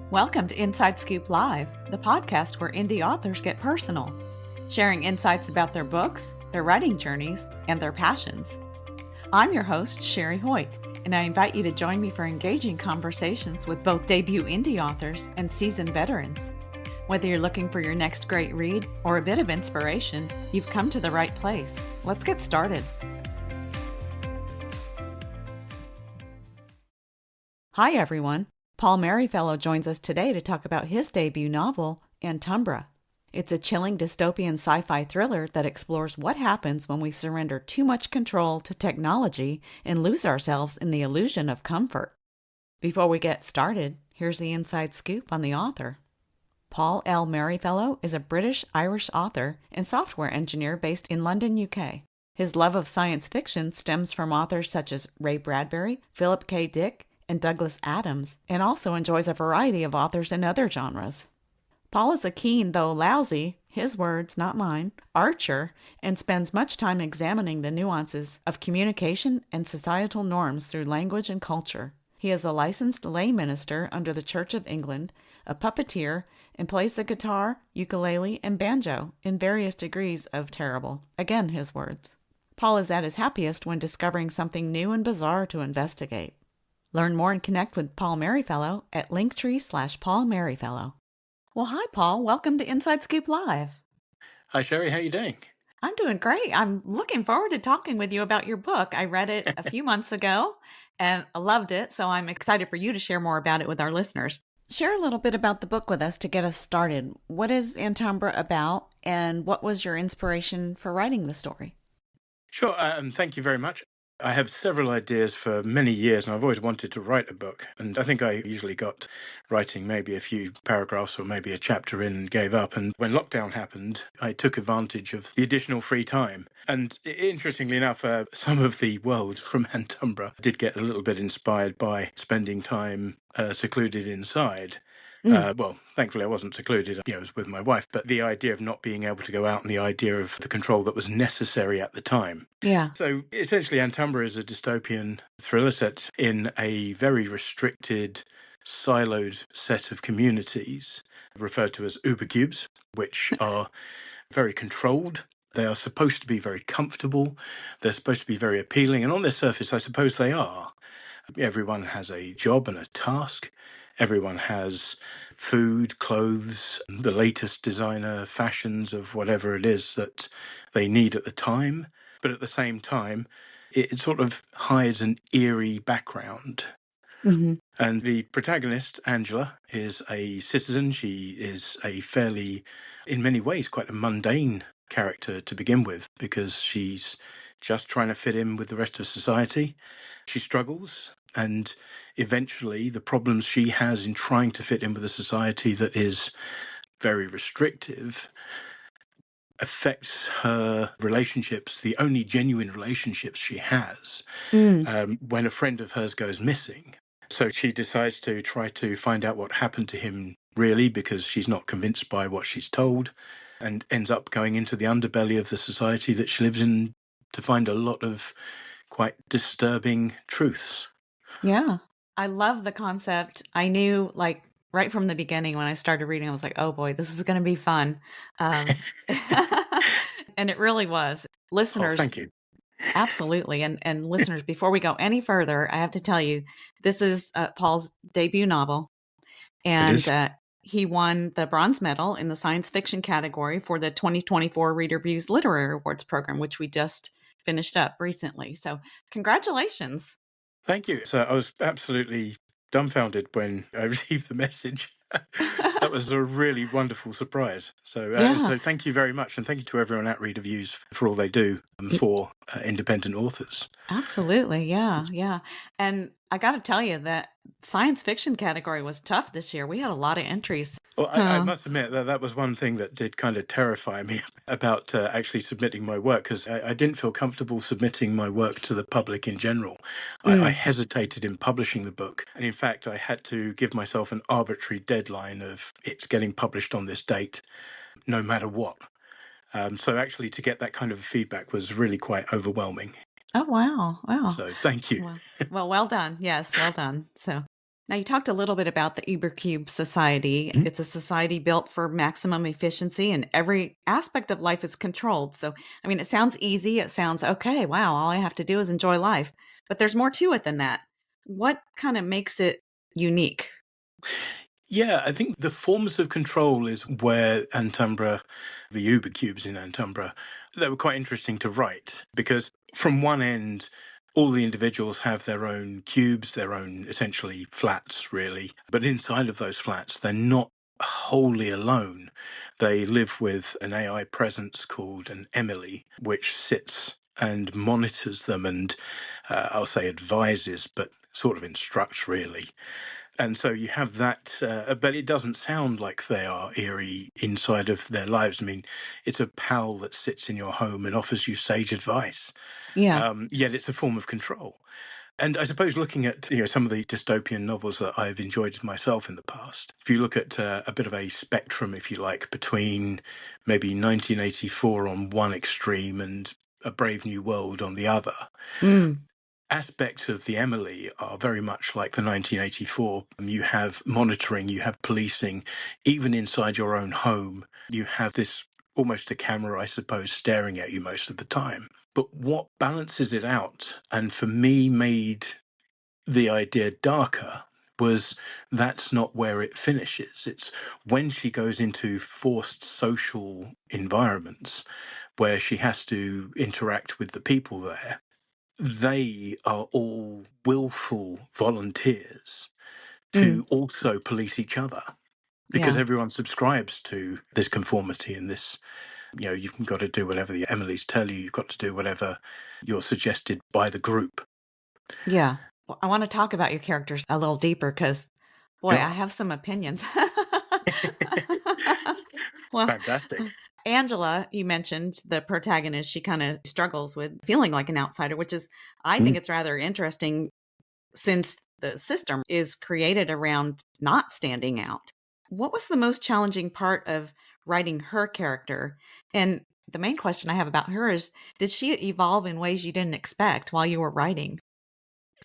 Welcome to Inside Scoop Live, the podcast where indie authors get personal, sharing insights about their books, their writing journeys, and their passions. I'm your host, Sherry Hoyt, and I invite you to join me for engaging conversations with both debut indie authors and seasoned veterans. Whether you're looking for your next great read or a bit of inspiration, you've come to the right place. Let's get started. Hi, everyone. Paul Merryfellow joins us today to talk about his debut novel, Antumbra. It's a chilling dystopian sci-fi thriller that explores what happens when we surrender too much control to technology and lose ourselves in the illusion of comfort. Before we get started, here's the inside scoop on the author. Paul L. Merryfellow is a British-Irish author and software engineer based in London, UK. His love of science fiction stems from authors such as Ray Bradbury, Philip K. Dick, and Douglas Adams, and also enjoys a variety of authors in other genres. Paul is a keen, though lousy, his words, not mine, archer, and spends much time examining the nuances of communication and societal norms through language and culture. He is a licensed lay minister under the Church of England, a puppeteer, and plays the guitar, ukulele, and banjo in various degrees of terrible. Again, his words. Paul is at his happiest when discovering something new and bizarre to investigate. Learn more and connect with Paul Merryfellow at linktree/Paul Merryfellow. Well, hi, Paul. Welcome to Inside Scoop Live. Hi, Sherry. How are you doing? I'm doing great. I'm looking forward to talking with you about your book. I read it a few months ago and I loved it, so I'm excited for you to share more about it with our listeners. Share a little bit about the book with us to get us started. What is Antumbra about, and what was your inspiration for writing the story? Sure. Thank you very much. I have several ideas for many years, and I've always wanted to write a book. And I think I usually got writing maybe a few paragraphs or maybe a chapter in and gave up. And when lockdown happened, I took advantage of the additional free time. And interestingly enough, some of the world from Antumbra did get a little bit inspired by spending time secluded inside. Well, thankfully I wasn't secluded, I was with my wife, but the idea of not being able to go out and the idea of the control that was necessary at the time. Yeah. So essentially Antumbra is a dystopian thriller set in a very restricted, siloed set of communities referred to as ÜberCubes, which are very controlled. They are supposed to be very comfortable. They're supposed to be very appealing. And on their surface, I suppose they are. Everyone has a job and a task. Everyone has food, clothes, the latest designer fashions of whatever it is that they need at the time. But at the same time, it sort of hides an eerie background. Mm-hmm. And the protagonist, Angela, is a citizen. She is a fairly, in many ways, quite a mundane character to begin with, because she's just trying to fit in with the rest of society. She struggles, and eventually the problems she has in trying to fit in with a society that is very restrictive affects her relationships, the only genuine relationships she has, when a friend of hers goes missing. So she decides to try to find out what happened to him really, because she's not convinced by what she's told, and ends up going into the underbelly of the society that she lives in to find a lot of quite disturbing truths. Yeah. I love the concept. I knew, right from the beginning when I started reading, I was like, oh boy, this is going to be fun. And it really was. Oh, Listeners, thank you. absolutely. And listeners, before we go any further, I have to tell you, this is Paul's debut novel. And he won the bronze medal in the science fiction category for the 2024 Reader Views Literary Awards program, which we just finished up recently. So congratulations. Thank you. So I was absolutely dumbfounded when I received the message. That was a really wonderful surprise. So, Yeah. so thank you very much. And thank you to everyone at Reader Views for all they do for independent authors. Absolutely. Yeah. Yeah. And I got to tell you that science fiction category was tough this year. We had a lot of entries. Well, I must admit that was one thing that did kind of terrify me about actually submitting my work, because I didn't feel comfortable submitting my work to the public in general. I hesitated in publishing the book. And in fact, I had to give myself an arbitrary deadline of it's getting published on this date, no matter what. So actually to get that kind of feedback was really quite overwhelming. Oh, wow. Wow. So thank you. Well, well done. Yes, well done. So Now, you talked a little bit about the ÜberCube society. Mhm. It's a society built for maximum efficiency, and every aspect of life is controlled. So, I mean, it sounds easy. It sounds okay. Wow, all I have to do is enjoy life. But there's more to it than that. What kind of makes it unique? Yeah, I think the forms of control is where Antumbra, the Uber cubes in Antumbra, they were quite interesting to write because from one end, all the individuals have their own cubes, their own essentially flats, really. But inside of those flats, they're not wholly alone. They live with an AI presence called an Emily, which sits and monitors them and I'll say advises, but sort of instructs really. And so you have that, but it doesn't sound like they are eerie inside of their lives. I mean, it's a pal that sits in your home and offers you sage advice. Yeah. Yet it's a form of control. And I suppose looking at some of the dystopian novels that I've enjoyed myself in the past, if you look at a bit of a spectrum, if you like, between maybe 1984 on one extreme and A Brave New World on the other, Mm, aspects of the Emily are very much like the 1984. You have monitoring, you have policing, even inside your own home. You have this almost a camera, I suppose, staring at you most of the time. But what balances it out, and for me made the idea darker, was that's not where it finishes. It's when she goes into forced social environments where she has to interact with the people there, they are all willful volunteers mm, to also police each other because yeah. everyone subscribes to this conformity and this, you've got to do whatever the Emilys tell you, you've got to do whatever you're suggested by the group. Yeah. Well, I want to talk about your characters a little deeper because, boy, I Sure. have some opinions. Well, Fantastic. Angela, you mentioned the protagonist, she kind of struggles with feeling like an outsider, which is, I think Mm. it's rather interesting since the system is created around not standing out. What was the most challenging part of writing her character? And the main question I have about her is, did she evolve in ways you didn't expect while you were writing?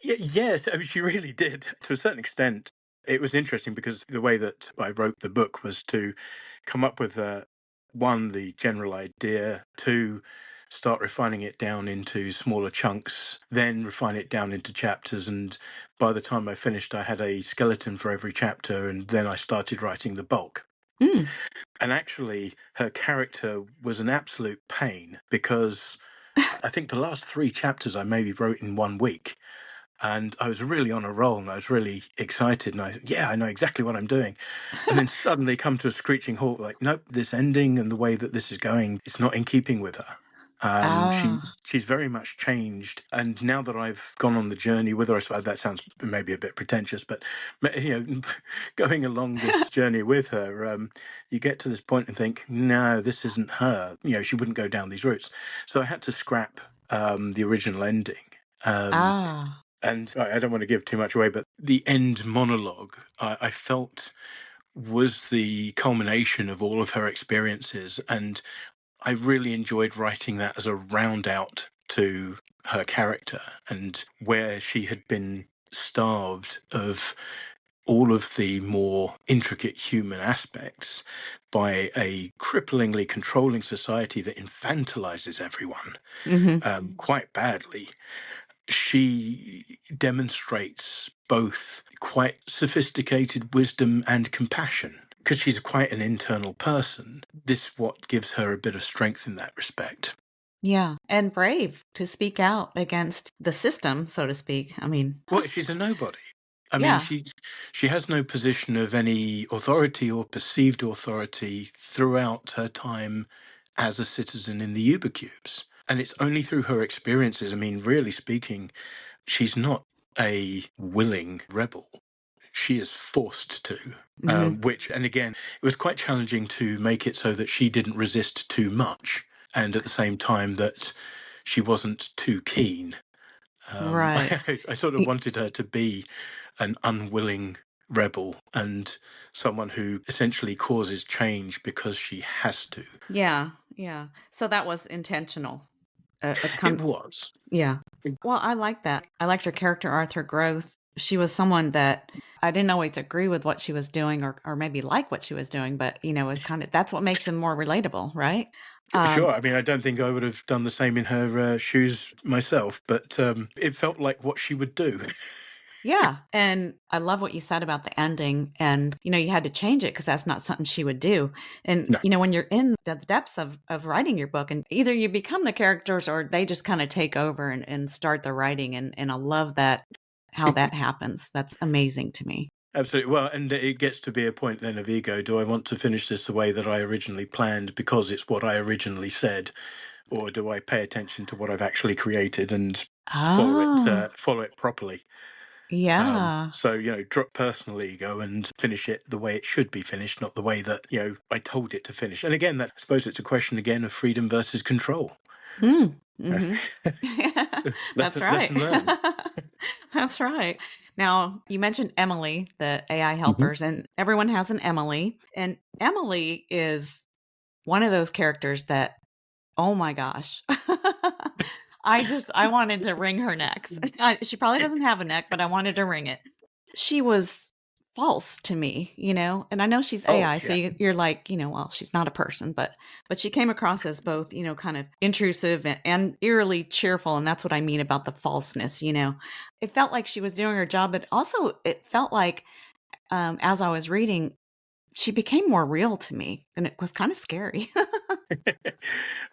Yes, I mean, she really did to a certain extent. It was interesting because the way that I wrote the book was to come up with one, the general idea, two, start refining it down into smaller chunks, then refine it down into chapters. And by the time I finished, I had a skeleton for every chapter, and then I started writing the bulk. Mm. And actually, her character was an absolute pain because I think the last three chapters I maybe wrote in 1 week, and I was really on a roll and I was really excited and I know exactly what I'm doing. And then suddenly come to a screeching halt, like, nope, this ending and the way that this is going, it's not in keeping with her. Ah. She's very much changed, and now that I've gone on the journey with her, I suppose that sounds maybe a bit pretentious, but going along this journey with her, you get to this point and think, no, this isn't her. She wouldn't go down these routes. So I had to scrap the original ending. Um, Ah. and I don't want to give too much away, but the end monologue I felt was the culmination of all of her experiences. And I really enjoyed writing that as a round out to her character and where she had been starved of all of the more intricate human aspects by a cripplingly controlling society that infantilizes everyone Mhm. quite badly. She demonstrates both quite sophisticated wisdom and compassion because she's quite an internal person. This what gives her a bit of strength in that respect. Yeah, and brave to speak out against the system, so to speak. I mean, Well, she's a nobody. I mean, yeah. she has no position of any authority or perceived authority throughout her time as a citizen in the Ubercubes. And it's only through her experiences, I mean, really speaking, she's not a willing rebel. She is forced to, Mhm. which, and again, it was quite challenging to make it so that she didn't resist too much, and at the same time that she wasn't too keen. Right. I sort of Y wanted her to be an unwilling rebel and someone who essentially causes change because she has to. Yeah, yeah. So that was intentional. A It con was. Yeah. Well, I like that. I liked her character arc, her growth. She was someone that I didn't always agree with what she was doing or maybe like what she was doing, but, it kind of that's what makes them more relatable, right? Sure. Um, I mean, I don't think I would have done the same in her shoes myself, but it felt like what she would do. yeah, and I love what you said about the ending and, you had to change it because that's not something she would do. And, No. when you're in the depths of writing your book and either you become the characters or they just kinda take over and start the writing, and I love that how that happens. That's amazing to me. Absolutely. Well, and it gets to be a point then of ego. Do I want to finish this the way that I originally planned because it's what I originally said, or do I pay attention to what I've actually created and Oh, follow it properly? yeah. So drop personal ego and finish it the way it should be finished, not the way that I told it to finish. And again, that I suppose it's a question again of freedom versus control. Mm, Uh, mhm. That's right. lesson learned. That's right. Now, you mentioned Emily, the AI Mhm. helpers, and everyone has an Emily, and Emily is one of those characters that, oh my gosh. I wanted to wring her necks. She probably doesn't have a neck, but I wanted to wring it. She was false to me, and I know she's Oh AI, so yeah. you're like, well, she's not a person, but she came across as both, kind of intrusive and eerily cheerful, and that's what I mean about the falseness. It felt like she was doing her job, but also it felt like, as I was reading, she became more real to me, and it was kind of scary.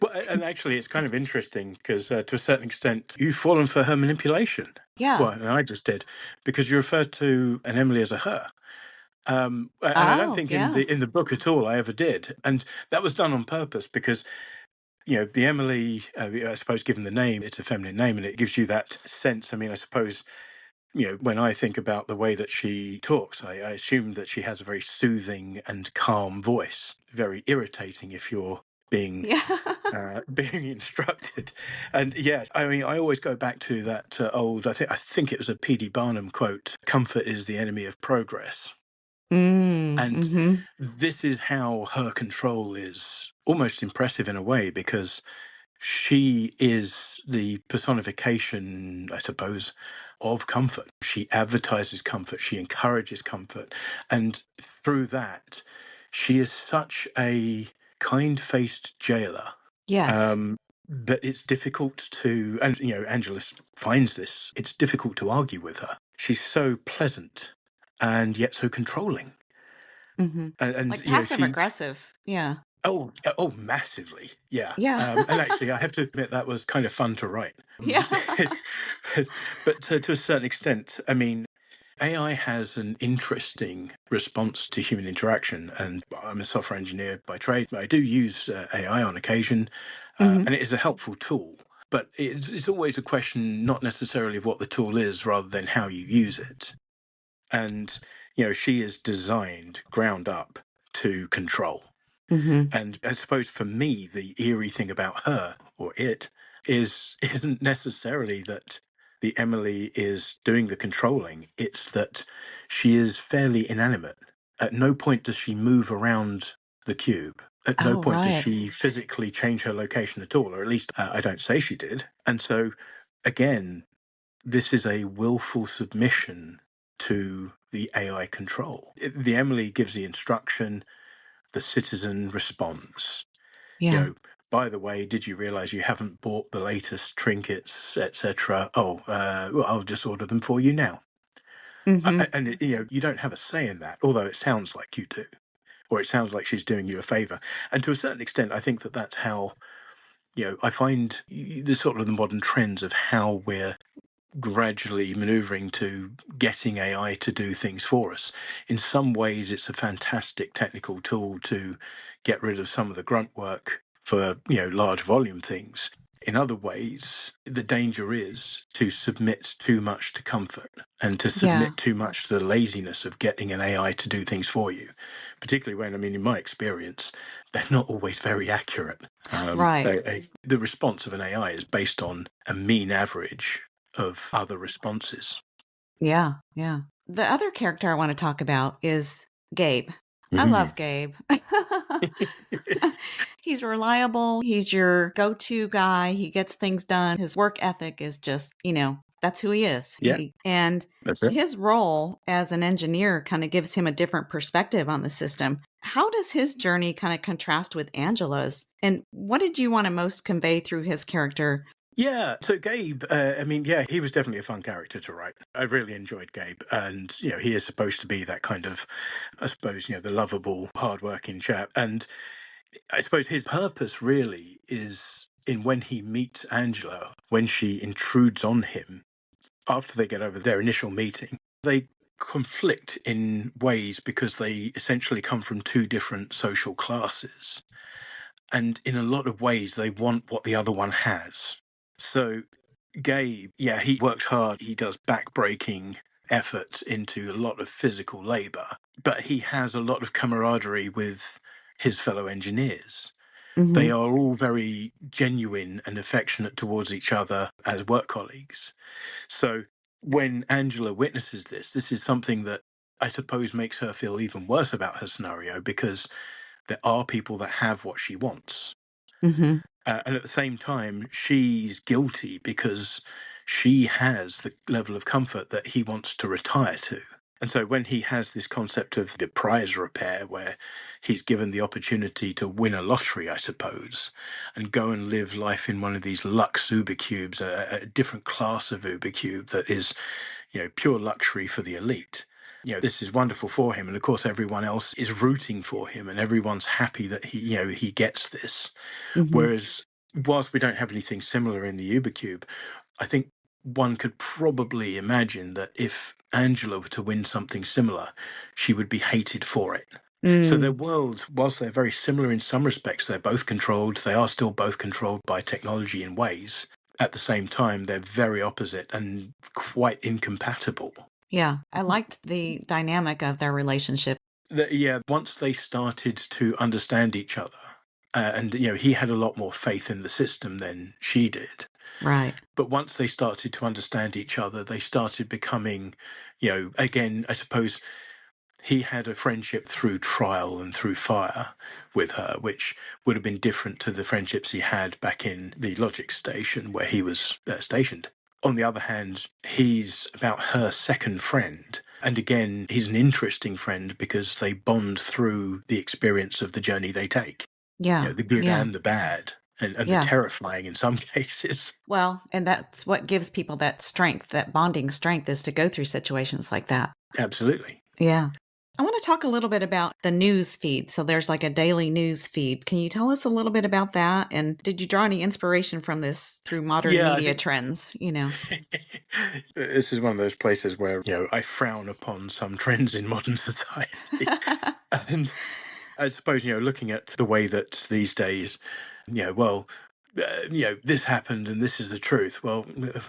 Well, and actually, it's kind of interesting because to a certain extent, you've fallen for her manipulation. Yeah. Well, and I just did because you referred to an Emily as a her. And I don't Oh, think in yeah. the book at all I ever did, and that was done on purpose because the Emily, I suppose, given the name, it's a feminine name, and it gives you that sense. I mean, I suppose when I think about the way that she talks, I assume that she has a very soothing and calm voice, very irritating if you're being Yeah. being instructed. And yeah, I mean, I always go back to that old. I think it was a P.D. Barnum quote: "Comfort is the enemy of progress." And Mhm. this is how her control is almost impressive in a way because she is the personification, I suppose, of comfort. She advertises comfort, she encourages comfort. And through that, she is such a kind faced jailer. Yes. Um, but it's difficult to, and Angela finds this, it's difficult to argue with her. She's so pleasant and yet so controlling. Mhm. And Like passive she aggressive. Yeah. Oh, massively, yeah. Yeah. And actually, I have to admit that was kind of fun to write. Yeah. But to a certain extent, I mean, AI has an interesting response to human interaction, and I'm a software engineer by trade. I do use AI on occasion, Mhm. and it is a helpful tool. But it's always a question, not necessarily of what the tool is, rather than how you use it. And she is designed ground up to control. Mhm. And I suppose for me, the eerie thing about her or it isn't necessarily that the Emily is doing the controlling. It's that she is fairly inanimate. At no point does she move around the cube. At no Oh, point does right. she physically change her location at all, or at least I don't say she did. And so, again, this is a willful submission to the AI control. The Emily gives the instruction, the citizen responds. You Yeah. know, by the way, did you realize you haven't bought the latest trinkets, etc.? Oh, well, I'll just order them for you now. Mhm. And you don't have a say in that, although it sounds like you do, or it sounds like she's doing you a favor. And to a certain extent, I think that that's how I find the sort of the modern trends of how we're gradually maneuvering to getting AI to do things for us. In some ways, it's a fantastic technical tool to get rid of some of the grunt work for large volume things. In other ways, the danger is to submit too much to comfort and to Yeah. submit too much to the laziness of getting an AI to do things for you. Particularly when, I mean, in my experience, they're not always very accurate. Right. The response of an AI is based on a mean average of other responses. Yeah. Yeah. The other character I wanna talk about is Gabe. I Mhm. love Gabe. He's reliable, he's your go-to guy, he gets things done, his work ethic is just, That's who he is. Yeah, And that's it. his role as an engineer kind of gives him a different perspective on the system. How does his journey kind of contrast with Angela's? And what did you want to most convey through his character? Yeah, so Gabe, I mean, yeah, he was definitely a fun character to write. I really enjoyed Gabe, and he is supposed to be that kind of, I suppose, the lovable, hardworking chap. And I suppose his purpose really is in when he meets Angela, when she intrudes on him after they get over their initial meeting. They conflict in ways because they essentially come from two different social classes. And in a lot of ways, they want what the other one has. So Gabe, yeah, he works hard. He does back-breaking efforts into a lot of physical labor, but he has a lot of camaraderie with his fellow engineers. They Hmm. are all very genuine and affectionate towards each other as work colleagues. So when Angela witnesses this, this is something that I suppose makes her feel even worse about her scenario because there are people that have what she wants. Hmm. And at the same time, she's guilty because she has the level of comfort that he wants to retire to. And so when he has this concept of the prize repair, where he's given the opportunity to win a lottery, I suppose, and go and live life in one of these luxe ÜberCubes, a different class of ÜberCube that is, pure luxury for the elite. This is wonderful for him. And of course, everyone else is rooting for him and everyone's happy that he gets this. Hmm. Whereas, whilst we don't have anything similar in the ÜberCube, I think one could probably imagine that if Angela were to win something similar, she would be hated for it. So their Mm. worlds, whilst they're very similar in some respects, they're both controlled. They are still both controlled by technology in ways. At the same time, they're very opposite and quite incompatible. Yeah, I liked the dynamic of their relationship. Yeah, once they started to understand each other, and he had a lot more faith in the system than she did. Right. But once they started to understand each other, they started becoming, again, I suppose he had a friendship through trial and through fire with her, which would have been different to the friendships he had back in the logic station where he was stationed. On the other hand, he's about her second friend. And again, he's an interesting friend because they bond through the experience of the journey they take, Yeah. the good Yeah. and the bad, and the Yeah. terrifying in some cases. Well, and that's what gives people that strength, that bonding strength is to go through situations like that. Absolutely. Yeah. I want to talk a little bit about the news feed. So there's like a daily news feed. Can you tell us a little bit about that? And did you draw any inspiration from this through modern Yeah, I media think trends? this is one of those places where I frown upon some trends in modern society, and I suppose looking at the way that these days, well, this happened and this is the truth. Well,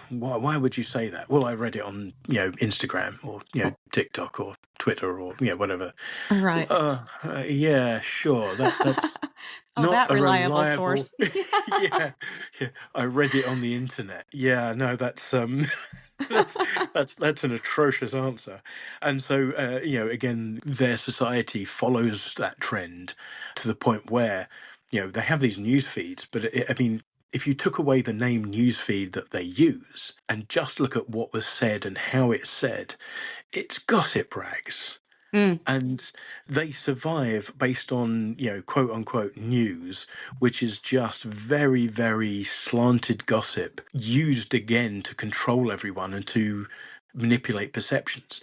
why would you say that? Well, I read it on Instagram or TikTok or Twitter or whatever. Right. Yeah, sure. That's Oh, not that a reliable reliable. source. Yeah, yeah. I read it on the internet. Yeah, no, that's that's that's an atrocious answer. And so again, their society follows that trend to the point where they have these news feeds, but I mean. If you took away the name newsfeed that they use and just look at what was said and how it's said, it's gossip rags, Mm, and they survive based on quote unquote news, which is just very very slanted gossip used again to control everyone and to manipulate perceptions.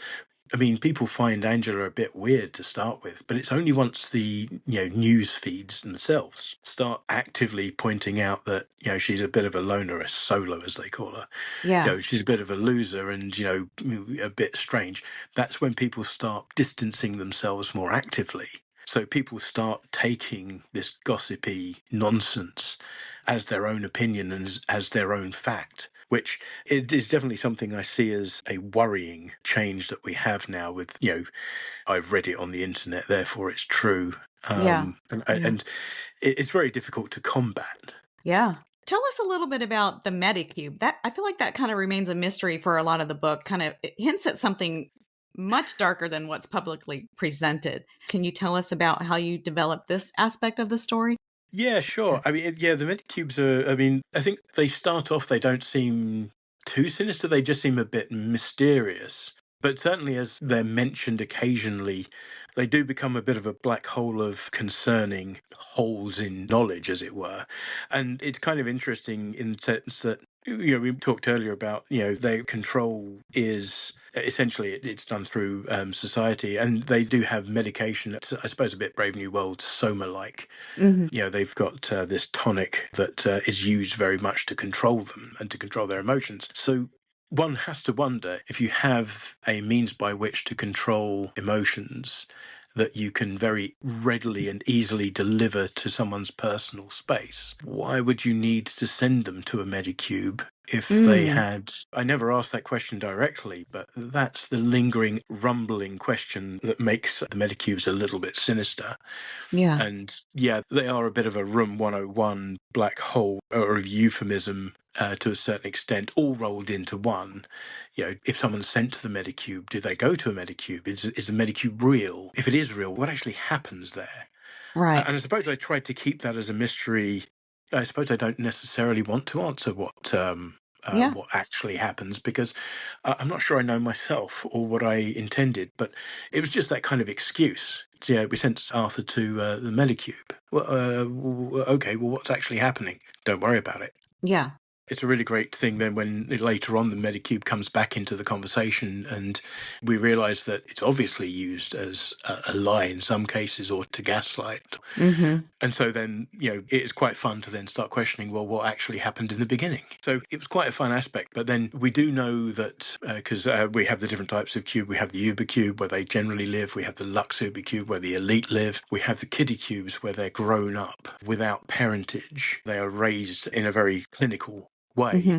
I mean, people find Angela a bit weird to start with, but it's only once the news feeds themselves start actively pointing out that she's a bit of a loner, a solo as they call her. yeah. She's a bit of a loser and a bit strange. That's when people start distancing themselves more actively. So people start taking this gossipy nonsense as their own opinion and as their own fact, which it is definitely something I see as a worrying change that we have now with, I've read it on the internet, therefore it's true. Yeah. Yeah. And it's very difficult to combat. Yeah. Tell us a little bit about the Medicube. That I feel like that kind of remains a mystery for a lot of the book. Kind of it hints at something much darker than what's publicly presented. Can you tell us about how you developed this aspect of the story? Yeah, sure. I mean, yeah, the Medicubes are, I mean, I think they start off, they don't seem too sinister. They just seem a bit mysterious. But certainly, as they're mentioned occasionally, they do become a bit of a black hole of concerning holes in knowledge, as it were. And it's kind of interesting in the sense that, we talked earlier about, their control is essentially it's done through society, and they do have medication that's, I suppose, a bit Brave New World Soma-like. Hmm. They've got this tonic that is used very much to control them and to control their emotions. So one has to wonder, if you have a means by which to control emotions that you can very readily and easily deliver to someone's personal space, why would you need to send them to a Medicube if they Mm. had? I never asked that question directly, but that's the lingering, rumbling question that makes the Medicubes a little bit sinister. Yeah. And yeah, they are a bit of a Room 101 black hole, or a euphemism to a certain extent, all rolled into one. If someone's sent to the Medicube, do they go to a Medicube? Is the Medicube real? If it is real, what actually happens there? Right. And I suppose I tried to keep that as a mystery. I suppose I don't necessarily want to answer Yeah. what actually happens, because I'm not sure I know myself or what I intended. But it was just that kind of excuse. So, we sent Arthur to the Medicube. Well, okay, well, what's actually happening? Don't worry about it. Yeah. It's a really great thing then when later on the Medicube comes back into the conversation, and we realise that it's obviously used as a lie in some cases, or to gaslight. Hmm. And so then, it is quite fun to then start questioning, well, what actually happened in the beginning? So it was quite a fun aspect. But then we do know that, because we have the different types of cube. We have the ÜberCube, where they generally live. We have the Lux ÜberCube, where the elite live. We have the kiddie cubes, where they're grown up without parentage. They are raised in a very clinical way. Hmm.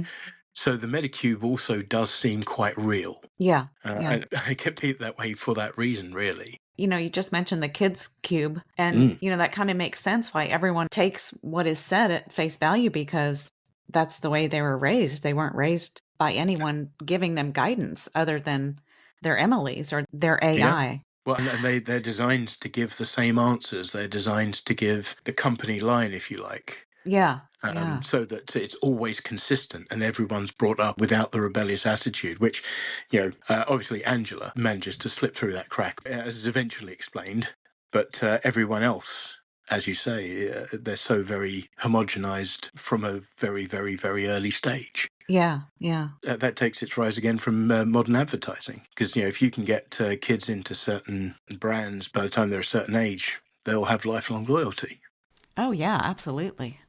So the Medicube also does seem quite real. Yeah. Yeah. And I kept it that way for that reason, really. You just mentioned the kids cube, and Mm. that kind of makes sense why everyone takes what is said at face value, because that's the way they were raised. They weren't raised by anyone giving them guidance other than their Emily's or their Yeah. AI. Well, and they're designed to give the same answers. They're designed to give the company line, if you like, Yeah. Yeah. so that it's always consistent and everyone's brought up without the rebellious attitude, which, obviously Angela manages to slip through that crack, as is eventually explained. But everyone else, as you say, they're so very homogenized from a very, very, very early stage. Yeah. Yeah. That takes its rise again from modern advertising, because if you can get kids into certain brands by the time they're a certain age, they'll have lifelong loyalty. Oh, yeah, absolutely.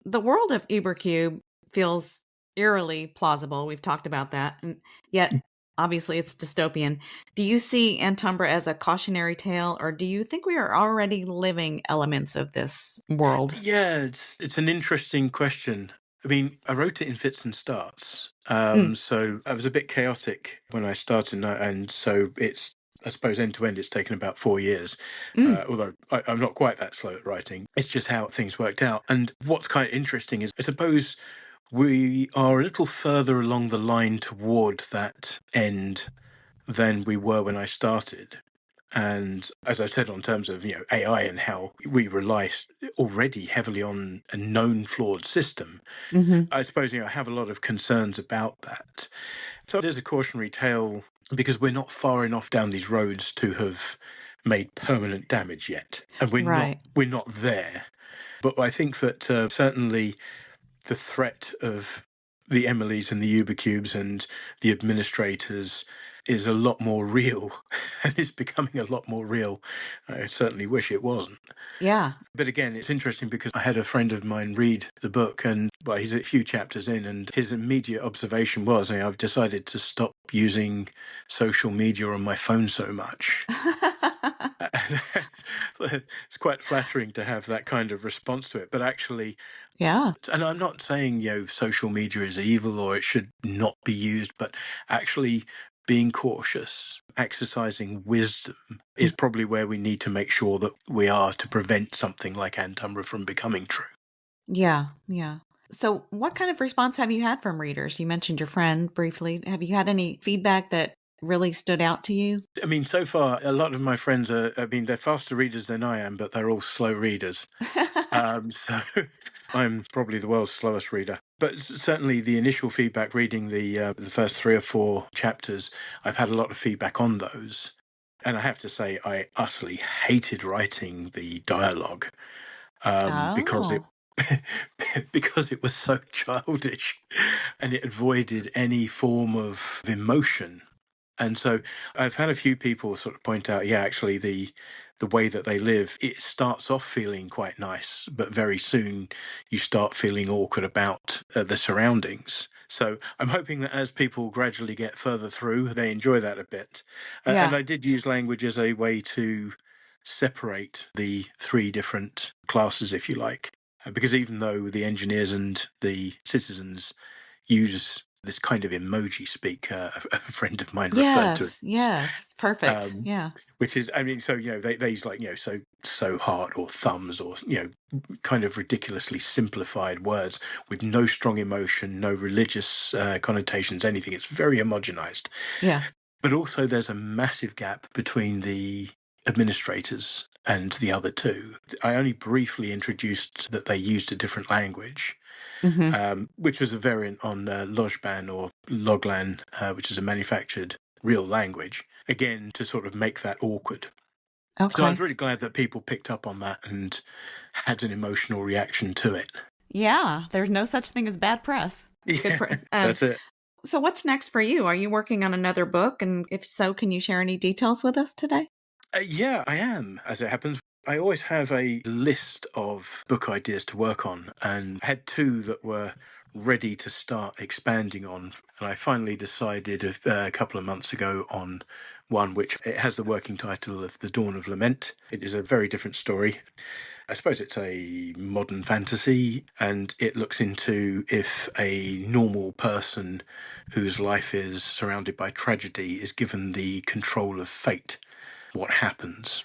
The world of ÜberCube feels eerily plausible. We've talked about that. And yet, obviously, it's dystopian. Do you see Antumbra as a cautionary tale, or do you think we are already living elements of this world? Yeah, it's an interesting question. I mean, I wrote it in fits and starts, Mm, so I was a bit chaotic when I started, and so it's, I suppose, end to end, it's taken about 4 years. mm, Although I'm not quite that slow at writing. It's just how things worked out. And what's kind of interesting is, I suppose, we are a little further along the line toward that end than we were when I started. And as I said, on terms of AI and how we rely already heavily on a known flawed system, hmm. I suppose I have a lot of concerns about that. So it is a cautionary tale, because we're not far enough down these roads to have made permanent damage yet, and Right. we're not there. But I think that certainly the threat of the Emilys and the Ubercubes and the administrators is a lot more real, and is becoming a lot more real. I certainly wish it wasn't. Yeah. But again, it's interesting because I had a friend of mine read the book, and well, he's a few chapters in, and his immediate observation was, I've decided to stop using social media on my phone so much. It's quite flattering to have that kind of response to it. But actually, Yeah. and I'm not saying, social media is evil or it should not be used, but actually being cautious, exercising wisdom is probably where we need to make sure that we are, to prevent something like Antumbra from becoming true. Yeah. Yeah. So, what kind of response have you had from readers? You mentioned your friend briefly. Have you had any feedback that really stood out to you? I mean, so far, a lot of my friends they're faster readers than I am, but they're all slow readers. So I'm probably the world's slowest reader. But certainly the initial feedback reading the first 3 or 4 chapters, I've had a lot of feedback on those. And I have to say, I utterly hated writing the dialogue because it Oh, because it was so childish and it avoided any form of emotion. And so I've had a few people sort of point out, yeah, actually the way that they live, it starts off feeling quite nice, but very soon you start feeling awkward about the surroundings. So I'm hoping that as people gradually get further through, they enjoy that a bit. And yeah. I did use language as a way to separate the 3 different classes, if you like, because even though the engineers and the citizens use this kind of emoji speak. A friend of mine referred to it, Yes, yes. Perfect. um, Yeah. which is, I mean, so they use like so heart or thumbs or kind of ridiculously simplified words with no strong emotion, no religious connotations, anything. It's very homogenized. Yeah. But also, there's a massive gap between the administrators and the other 2. I only briefly introduced that they used a different language, Mhm. which was a variant on Lojban or Loglan, which is a manufactured real language, again, to sort of make that awkward. So I was Okay. really glad that people picked up on that and had an emotional reaction to it. Yeah, there's no such thing as bad press. Good Yeah, for that's it. so what's next for you? Are you working on another book? And if so, can you share any details with us today? Yeah, I am, as it happens. I always have a list of book ideas to work on, and I had 2 that were ready to start expanding on. And I finally decided a couple of months ago on one which it has the working title of The Dawn of Lament. It is a very different story. I suppose it's a modern fantasy, and it looks into if a normal person whose life is surrounded by tragedy is given the control of fate, what happens.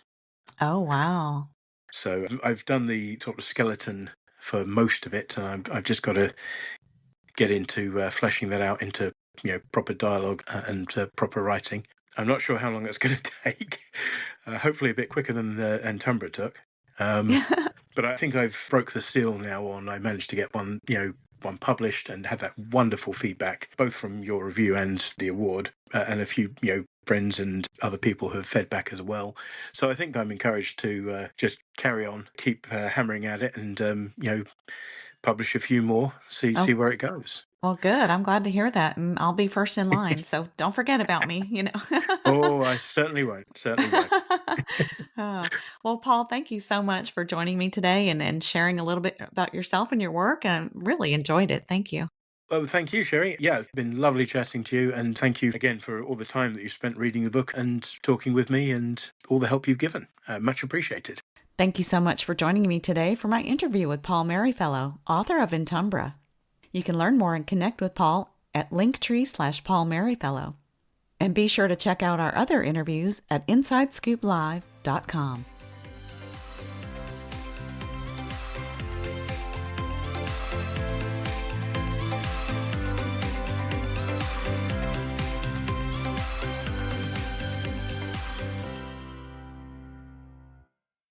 Oh, wow. So I've done the sort of skeleton for most of it, and I've just got to get into fleshing that out into proper dialogue and proper writing. I'm not sure how long that's going to take. Hopefully, a bit quicker than the Antumbra took. But I think I've broke the seal now on. I managed to get one published and had that wonderful feedback, both from your review and the award, and a few friends and other people who have fed back as well. So I think I'm encouraged to just carry on, keep hammering at it, and publish a few more, see Oh, where it goes. well, good. I'm glad to hear that, and I'll be first in line, so don't forget about me, you know? Oh, I certainly won't. Certainly won't. Uh, well, Paul, thank you so much for joining me today and sharing a little bit about yourself and your work. I really enjoyed it. Thank you. Well, thank you, Sherry. Yeah, it's been lovely chatting to you, and thank you again for all the time that you spent reading the book and talking with me, and all the help you've given. Much appreciated. Thank you so much for joining me today for my interview with Paul Merryfellow, author of Antumbra. You can learn more and connect with Paul at linktree/Paul Merryfellow. And be sure to check out our other interviews at InsideScoopLive.com.